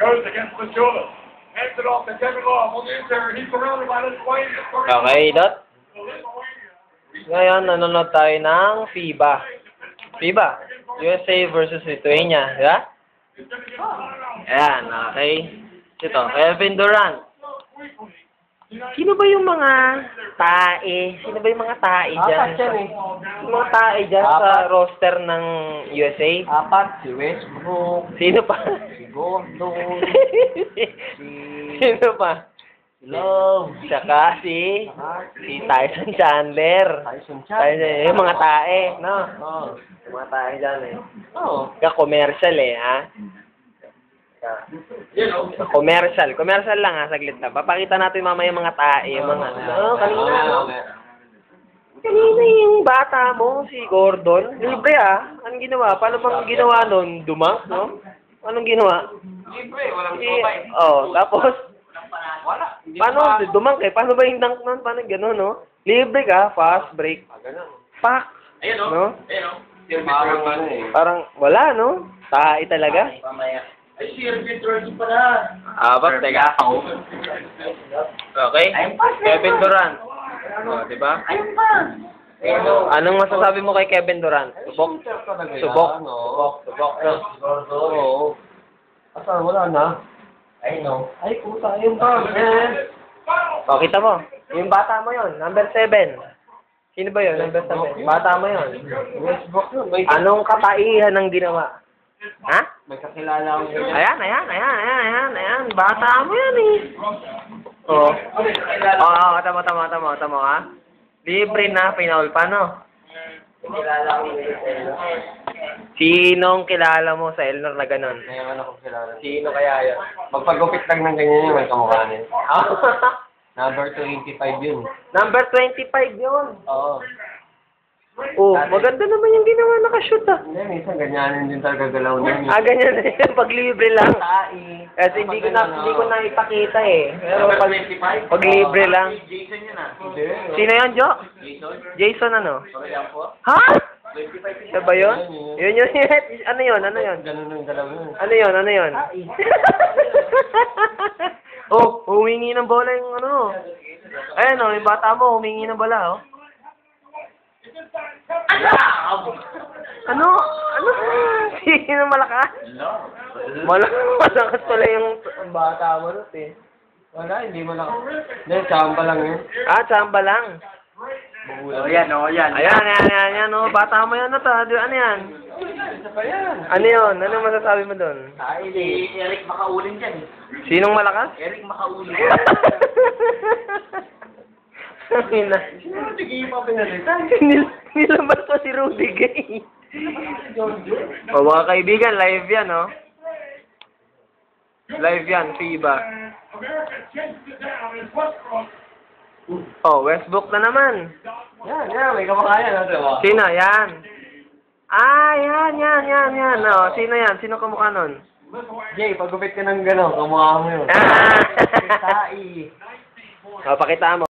goes against Missoula. Hands it off to Kevin Love on the interior. He's surrounded by Lithuania. Okay, Dot. Ngayon, nanonood tayo ng FIBA. FIBA. USA versus Lithuania. Diba? Ayan, okay. Ito, Kevin Durant. Sino ba yung mga tae? Sino ba yung mga tae dyan? Yung mga tae dyan sa roster ng USA? Apat, si Westbrook, Sino pa? si Gordon, Sino pa? si Love, Tsaka si Tyson Chandler. Tyson Tyson, yung mga tae, no? Oh. Yung mga tae dyan eh. Oh. Ka-commercial eh, ha? Commercial lang ha, saglit na. Papakita natin mamaya yung mga tae, yung mga kanina yung bata mo, si Gordon, libre anong ginawa? Paano bang ginawa nun? Dumang, no? Anong ginawa? Libre, walang tapos, Wala. paano, dumang paano ba yung dunk nun? Paano gano'n, no? Libre ka, fast break. Pak! Ayan o. No? Ayan o. Parang ano eh. Parang, wala, no? Tae talaga. Ay, si Irvin Jordan pala. Ba't teka? Okay? Kevin Durant. Diba? Ayun pa. Anong masasabi mo kay Kevin Durant? Subok? Subok? Subok. Oo. Asa, wala na. Ay, no. Ay, puta, ayun pa. O, kita mo. Yung bata mo yon, number 7. Sino ba yun? Number 7. Bata mo yon. Westbrook yun. Anong kataihan ang ginawa? Ha? May kakilala akong ganyan. Ayan. Bata mo yan eh. Oo. Tama ha. Libre na, pinaul pa, no? Kakilala akong ganyan. Sinong kilala mo sa Elnor na ganon? Ngayon ako kilala. Sino kaya yun? Magpagupit lang ng ganyan yun, may kamukha niya. Number 25 yun. Number 25 yun. Oo. Oh, maganda naman yung ginawa, nakashoot Hindi, minsan ganyanin din talaga galaw niya. ganyan na yun. Pag libre lang. Tae. Kasi hindi ko na ipakita eh. Pero pag libre lang. Jason yun Sino yun, Jo? Jason ano? Ha? Siya ba yun? Yun. Ano yun? Ganun yung galaw yun. Ano yun? Oh, humingi ng bola yung ano. Ayan o, yung bata mo, humingi ng bola, oh. Ano? Sino malakas? Malakas pala yung bata mo nun, eh. Wala, hindi mo lang. Hindi, tsamba lang yun. Tsamba lang. Yan, Ayan, oh. Bata mo yan na to. Ano yan? Isa pa yan. Ano yun? Ano masasabi mo doon? Si Eric Makaulin dyan. Sinong malakas? Eric Makaulin. Sino Sige pa pinalitan. Nilabas pa si Rudy Gay. O mga kaibigan, live yan, oh. Live yan, FIBA. Oh, Westbrook na naman. Yan, may kamukha yan. Sino? Yan. Yan. Oh, sino yan? Sino kamukha nun? Jay, pagupit ka ng gano'n, kamukha mo yun. Ah! Tae. O, pakita mo.